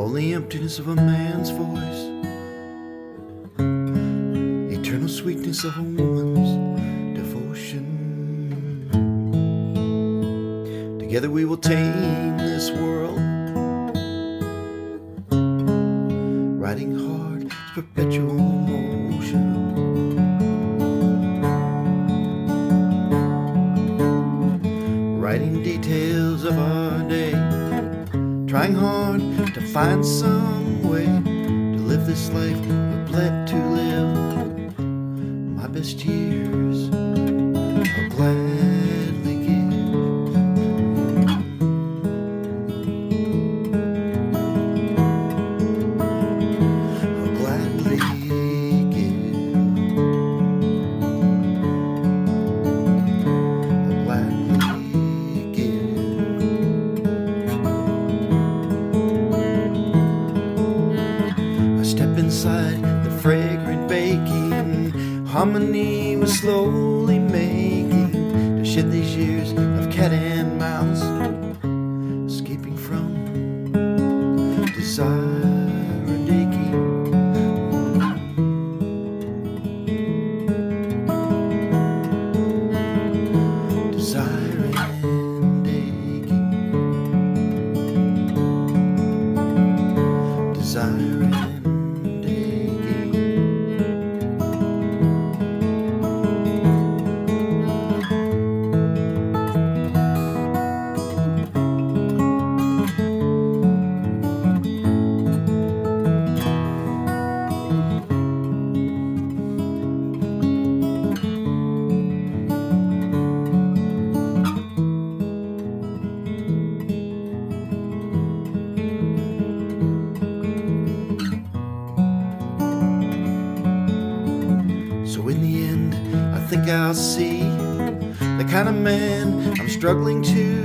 only emptiness of a man's voice, eternal sweetness of a woman's devotion. Together we will tame this world, riding hard is perpetual motion. Writing details of our day, trying hard to find some way to live this life we're bled to live. My best years I'll gladly give. I'll gladly give. I'll gladly give. I step inside the fragrant baking harmony was slowly making to shed these years of cat and mouse, escaping from desire and aching. Desire and aching. Desire and aching. So in the end, I think I'll see the kind of man I'm struggling to